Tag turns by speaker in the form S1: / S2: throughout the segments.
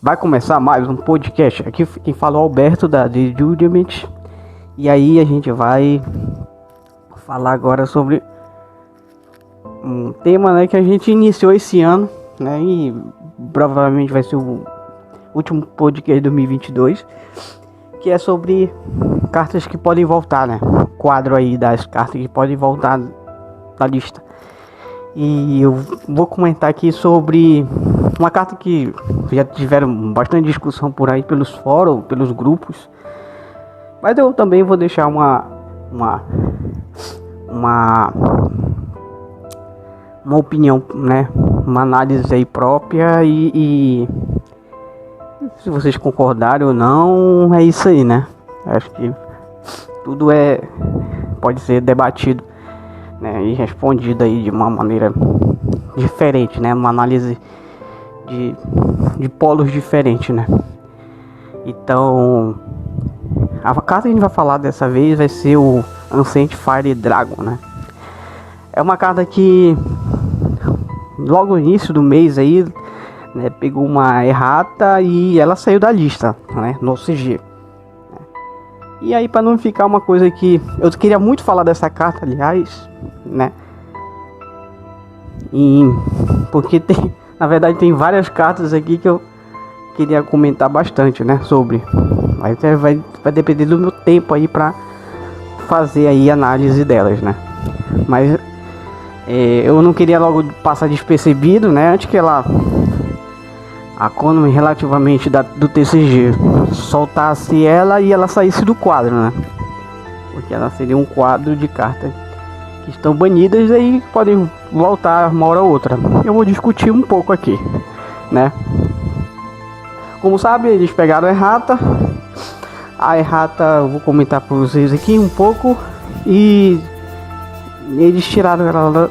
S1: Vai começar mais um podcast. Aqui quem fala é o Alberto da The Judgment. E aí a gente vai falar agora sobre um tema, né, que a gente iniciou esse ano, né, e provavelmente vai ser o último podcast de 2022, que é sobre cartas que podem voltar, né? O quadro aí das cartas que podem voltar da lista. E eu vou comentar aqui sobre uma carta que já tiveram bastante discussão por aí pelos fóruns, pelos grupos. Mas eu também vou deixar uma opinião, né? Uma análise aí própria e se vocês concordarem ou não, é isso aí, né? Acho que tudo pode ser debatido, né, e respondido aí de uma maneira diferente, né? Uma análise de polos diferentes, né? Então, a carta que a gente vai falar dessa vez vai ser o Ancient Fire Dragon, né? É uma carta que logo no início do mês aí, né, pegou uma errata e ela saiu da lista, né, no CG. E aí, para não ficar uma coisa que eu queria muito falar dessa carta, aliás, né? Porque na verdade tem várias cartas aqui que eu queria comentar bastante, né, sobre. Mas vai depender do meu tempo aí para fazer aí análise delas, né? Mas eu não queria logo passar despercebido, né? Antes que a Konami relativamente do TCG soltasse ela e ela saísse do quadro, né? Porque ela seria um quadro de cartas que estão banidas e aí podem voltar uma hora ou outra. Eu vou discutir um pouco aqui, né? Como sabe, eles pegaram a errata. A errata eu vou comentar para vocês aqui um pouco e eles tiraram ela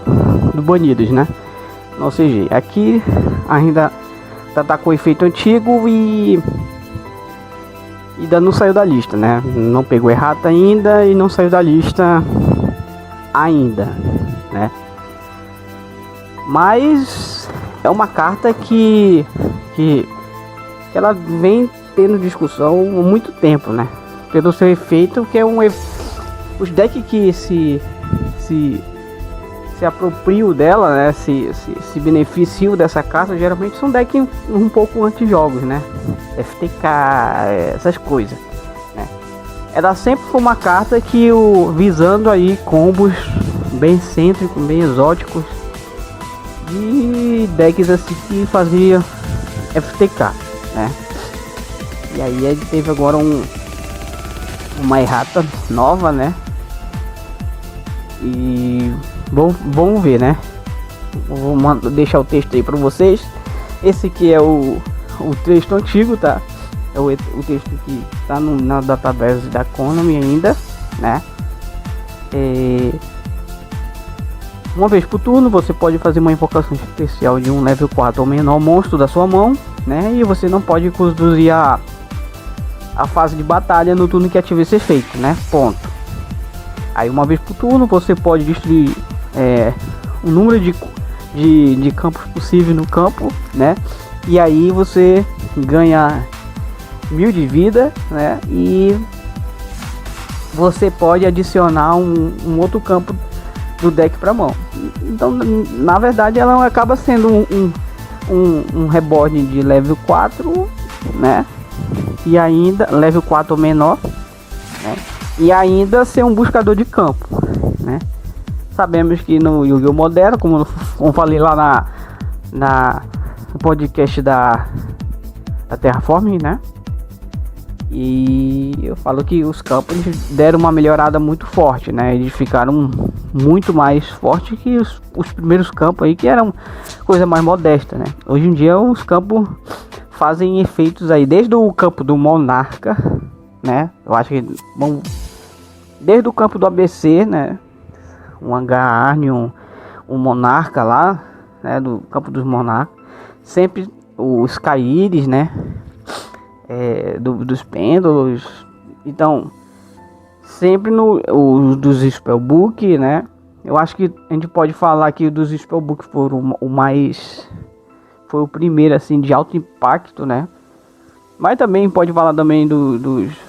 S1: do banidos, né? Ou seja, aqui ainda tá com efeito antigo e ainda não saiu da lista, né? Não pegou errata ainda e não saiu da lista ainda, né? Mas é uma carta que ela vem tendo discussão há muito tempo, né? Pelo seu efeito, que é os decks que se apropriam dela, né? Se beneficiam dessa carta, geralmente são decks um pouco anti-jogos, né? FTK, essas coisas, né? Ela sempre foi uma carta que visando aí combos bem cêntricos, bem exóticos de decks assim que fazia FTK, né? E aí ele teve agora uma errata nova, né? E vamos ver, né? Vou deixar o texto aí para vocês. Esse aqui é o texto antigo, tá? É o texto que tá na database da Konami ainda, né? Uma vez por turno você pode fazer uma invocação especial de um level 4 ou menor monstro da sua mão, né? E você não pode conduzir a fase de batalha no turno que ativa esse efeito, né? Ponto. Aí uma vez por turno você pode destruir o número de campos possível no campo, né? E aí você ganha 1000 de vida, né? E você pode adicionar um outro campo do deck para mão. Então, na verdade, ela acaba sendo um reborn de level 4, né? E ainda level 4 ou menor, né? E ainda ser um buscador de campo, né? Sabemos que no Yu-Gi-Oh! Moderno, como falei lá no podcast da Terraforming, né? E eu falo que os campos deram uma melhorada muito forte, né? Eles ficaram muito mais fortes que os primeiros campos aí, que eram coisa mais modesta, né? Hoje em dia os campos fazem efeitos aí, desde o campo do Monarca, né? Eu acho que desde o campo do ABC, né? Um H-Arne, um Monarca lá, né? Do campo dos Monarcas, sempre os Skyris, né? Dos pêndulos. Então, sempre dos Spellbook, né? Eu acho que a gente pode falar que dos Spellbook foi o primeiro assim de alto impacto, né? Mas também pode falar também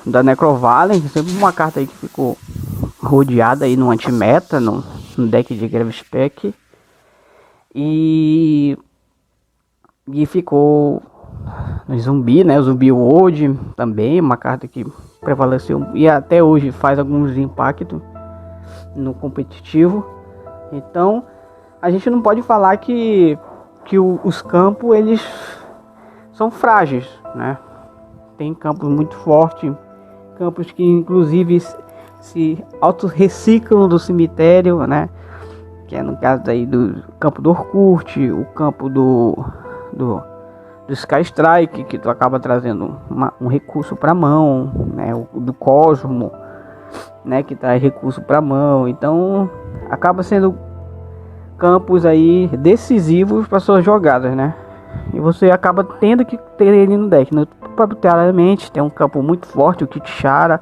S1: da Necrovalen, que sempre uma carta aí que ficou rodeada aí no anti-meta, no deck de Gravespec. E ficou no zumbi, né? O Zumbi World também, uma carta que prevaleceu e até hoje faz alguns impactos no competitivo. Então a gente não pode falar que os campos eles são frágeis, né? Tem campos muito fortes, campos que inclusive se auto-reciclam do cemitério, né? Que é no caso aí do campo do Orkut, o campo do Sky Strike, que tu acaba trazendo um recurso para mão, né? O do Cosmo, né? Que traz recurso para mão. Então acaba sendo campos aí decisivos para suas jogadas, né? E você acaba tendo que ter ele no deck. No próprio Tearamente tem um campo muito forte, o Kitchara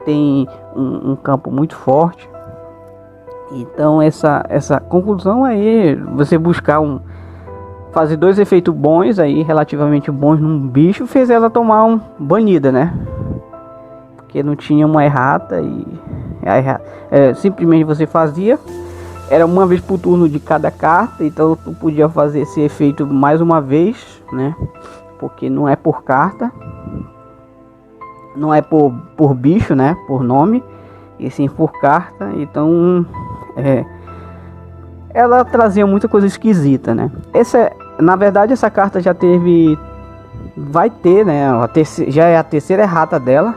S1: tem um campo muito forte. Então essa conclusão aí, você buscar fazer dois efeitos bons aí, relativamente bons num bicho, fez ela tomar banida, né? Porque não tinha uma errata e simplesmente você fazia, era uma vez por turno de cada carta, então tu podia fazer esse efeito mais uma vez, né? Porque não é por carta, não é por bicho, né? Por nome, e sim por carta. Então ela trazia muita coisa esquisita, né? Na verdade essa carta já vai ter, né? Já é a terceira errata dela.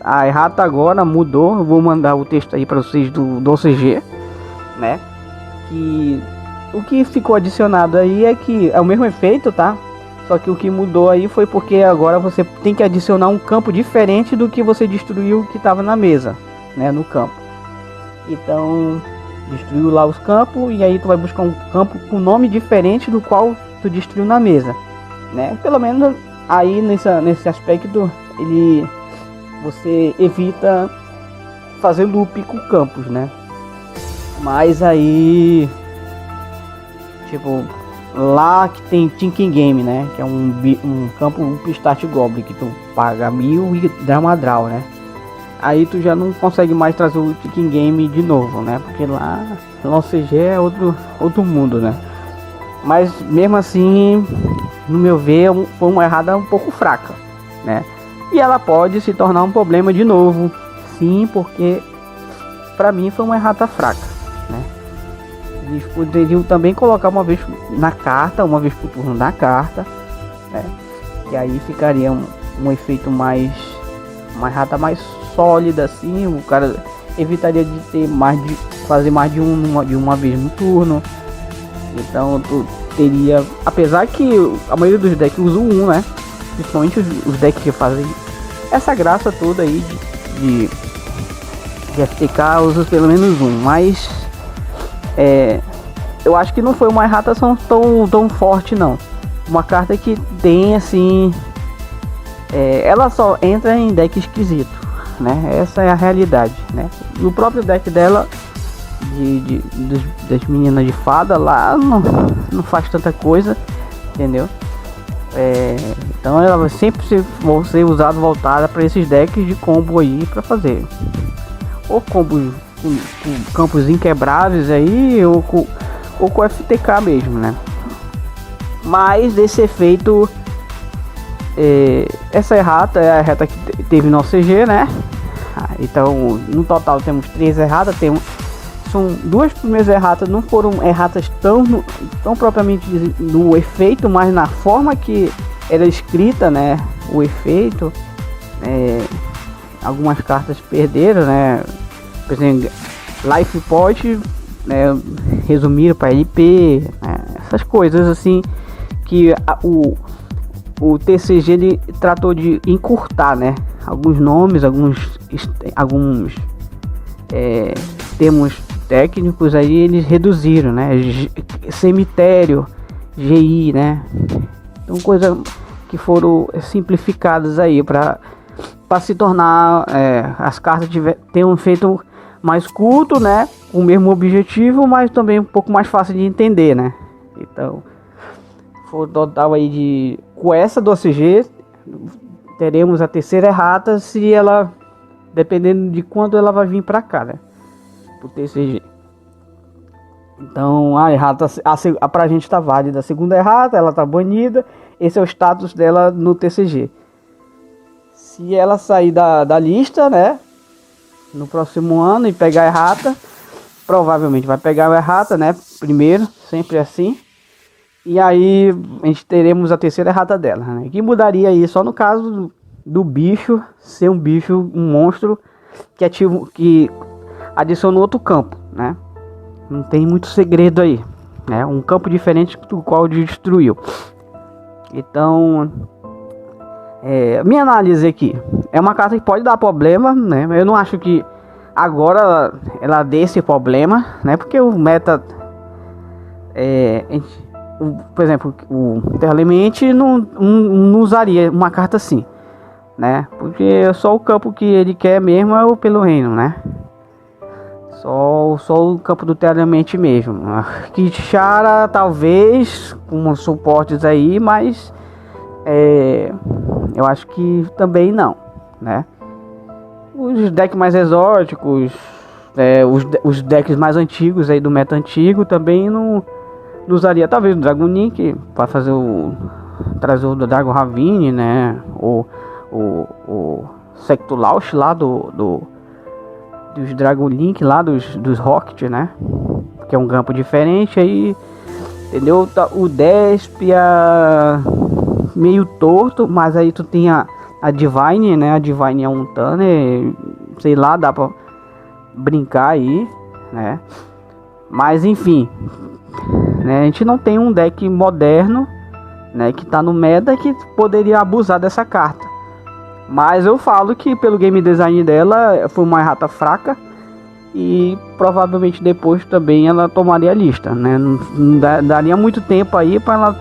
S1: A errata agora mudou. Eu vou mandar o texto aí para vocês do OCG, né? Que o que ficou adicionado aí é que é o mesmo efeito, tá? Só que o que mudou aí foi porque agora você tem que adicionar um campo diferente do que você destruiu que estava na mesa, né? No campo. Então destruiu lá os campos e aí tu vai buscar um campo com nome diferente do qual tu destruiu na mesa, né? Pelo menos aí nesse aspecto você evita fazer loop com campos, né? Mas aí tipo lá que tem Thinking Game, né? Que é um campo, um Pistat Goblin que tu paga 1000 e Drama Draw, né? Aí tu já não consegue mais trazer o Thinking Game de novo, né? Porque lá no CG é outro mundo, né? Mas mesmo assim, no meu ver, foi uma errada um pouco fraca, né? E ela pode se tornar um problema de novo, sim, porque pra mim foi uma errata fraca, né? Eles poderiam também colocar uma vez na carta, uma vez por turno na carta, né? E aí ficaria um efeito uma errata mais sólida, assim, o cara evitaria de ter fazer mais de uma vez no turno. Então tu teria, apesar que a maioria dos decks usa né? Principalmente os decks que fazem essa graça toda aí de FTK, usa pelo menos mas eu acho que não foi uma erratação tão forte não. Uma carta que tem assim, ela só entra em deck esquisito, né? Essa é a realidade, né? No próprio deck dela das meninas de fada lá não faz tanta coisa, entendeu? Então ela vai sempre ser usada voltada para esses decks de combo aí para fazer ou combos com campos inquebráveis aí ou com FTK mesmo, né? Mas esse efeito, essa errata é a errata que teve no CG, né? Então no total temos 3 erratas, são 2 primeiras erratas, não foram erratas tão propriamente no efeito, mas na forma que era escrita, né? O efeito, algumas cartas perderam, né? Por exemplo, Life Point, né? Resumiram para LP, né? Essas coisas assim que o TCG ele tratou de encurtar, né? Alguns nomes, alguns termos técnicos aí eles reduziram, né? Cemitério, GI, né? Então coisas que foram simplificadas aí para se tornar as cartas tenham feito mais curto, né? O mesmo objetivo, mas também um pouco mais fácil de entender, né? Então foi total aí com essa do OCG, teremos a terceira errata se ela, dependendo de quando ela vai vir pra cá, né? Pro TCG. Então a errata, pra gente tá válida a segunda errata, ela tá banida. Esse é o status dela no TCG. Se ela sair da lista, né, no próximo ano e pegar a errata, provavelmente vai pegar a errata, né, primeiro, sempre assim. E aí a gente teremos a terceira errata dela, né, que mudaria aí só no caso do bicho ser um bicho, um monstro que adiciona outro campo, né. Não tem muito segredo aí, né, um campo diferente do qual destruiu. Então, minha análise aqui é uma carta que pode dar problema, né? Eu não acho que agora ela dê esse problema, né? Porque o meta, por exemplo, o Terlemente não usaria uma carta assim, né? Porque só o campo que ele quer mesmo é o pelo reino, né? Só o campo do Terlemente mesmo. Kichara talvez com suportes aí, mas eu acho que também não, né? Os decks mais exóticos, os decks mais antigos aí do meta antigo também não usaria, talvez o Dragon Link para fazer trazer o Dragon Ravine, né? O Sectulaush lá dos Dragon Link lá dos Rocket, né? Que é um campo diferente aí, entendeu? O Despia meio torto, mas aí tu tem a Divine, né? A Divine é um Tanner, sei lá, dá pra brincar aí, né? Mas enfim, né? A gente não tem um deck moderno, né? Que tá no meta que poderia abusar dessa carta. Mas eu falo que pelo game design dela foi uma errata fraca e provavelmente depois também ela tomaria a lista, né? Não daria muito tempo aí para ela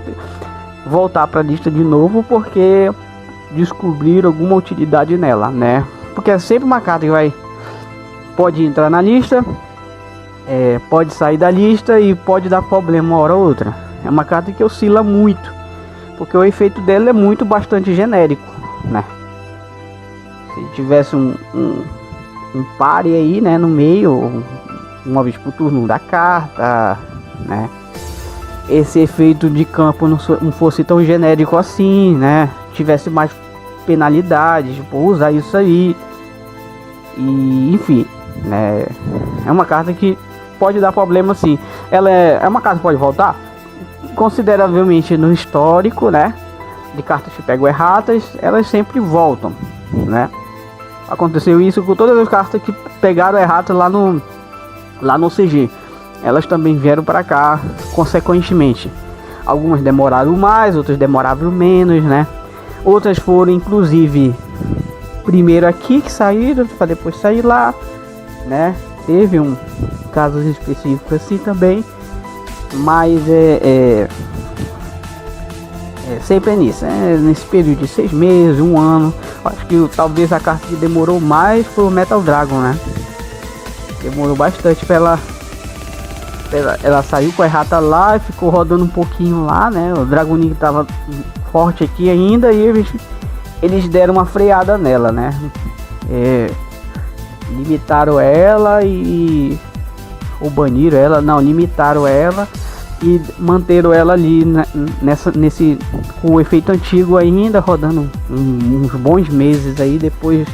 S1: voltar para a lista de novo, porque descobrir alguma utilidade nela, né? Porque é sempre uma carta que pode entrar na lista, pode sair da lista e pode dar problema uma hora ou outra. É uma carta que oscila muito, porque o efeito dela é bastante genérico, né? Se tivesse um pare aí, né, no meio, uma vez por turno da carta, né? Esse efeito de campo não fosse tão genérico assim, né? Tivesse mais penalidades por usar isso aí. E enfim, né? É uma carta que pode dar problema sim. Ela é uma carta que pode voltar consideravelmente no histórico, né? De cartas que pegam erratas, elas sempre voltam, né? Aconteceu isso com todas as cartas que pegaram errata lá no CG. Elas também vieram para cá consequentemente. Algumas demoraram mais, outras demoraram menos, né? Outras foram inclusive primeiro aqui que saíram para depois sair lá, né? Teve casos específicos assim também, mas sempre nisso, nesse período de 6 meses, 1 ano. Acho que talvez a carta que demorou mais foi o Metal Dragon, né? Demorou bastante para ela saiu com a errata lá e ficou rodando um pouquinho lá, né? O Dragon Link tava forte aqui ainda e eles deram uma freada nela, né? Limitaram ela ou baniram ela, não, limitaram ela e manteram ela ali nesse com o efeito antigo ainda, rodando uns bons meses aí. Depois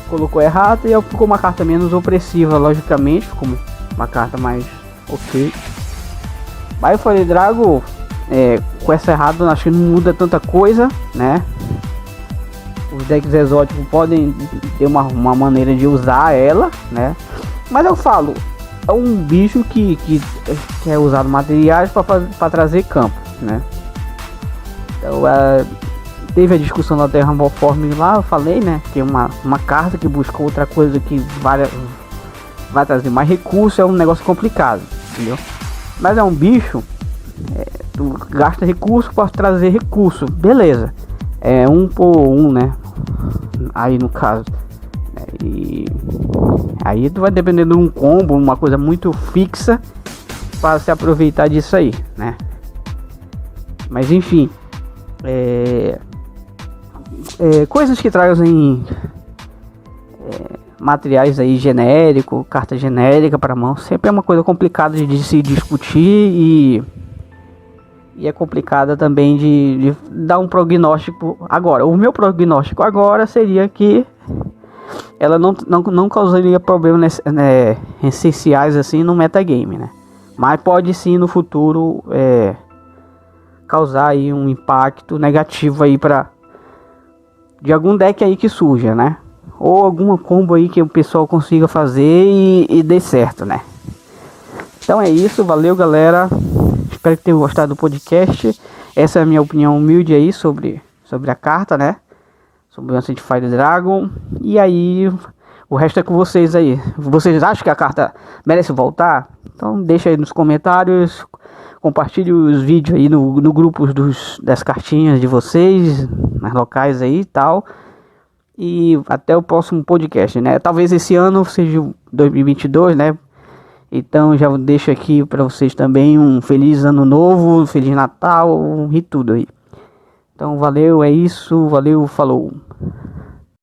S1: colocou errata e ficou uma carta menos opressiva, logicamente, ficou uma carta mais ok. Mas eu falei, Drago, com essa errata acho que não muda tanta coisa, né? Os decks exóticos podem ter uma maneira de usar ela, né? Mas eu falo, é um bicho que é usado materiais para trazer campo, né? Então teve a discussão da Terraforming lá, eu falei, né? Que é uma carta que buscou outra coisa que vai trazer mais recurso, é um negócio complicado, entendeu? Mas é um bicho, tu gasta recurso para trazer recurso, beleza? É 1 por 1, né? Aí no caso, e aí tu vai depender de um combo, uma coisa muito fixa para se aproveitar disso aí, né? Mas enfim, coisas que trazem materiais aí genérico, carta genérica para mão, sempre é uma coisa complicada de se discutir e é complicada também de dar um prognóstico agora. O meu prognóstico agora seria que ela não causaria problemas essenciais assim no metagame, né? Mas pode sim no futuro causar aí um impacto negativo aí de algum deck aí que surja, né? Ou alguma combo aí que o pessoal consiga fazer e dê certo, né? Então é isso, valeu galera. Espero que tenham gostado do podcast. Essa é a minha opinião humilde aí sobre a carta, né? Sobre o Ancient Fire Dragon. E aí, o resto é com vocês aí. Vocês acham que a carta merece voltar? Então deixa aí nos comentários. Compartilhe os vídeos aí no grupo das cartinhas de vocês, nas locais aí e tal. E até o próximo podcast, né? Talvez esse ano seja 2022, né? Então já deixo aqui para vocês também um feliz ano novo, feliz Natal e tudo aí. Então valeu, é isso, valeu, falou.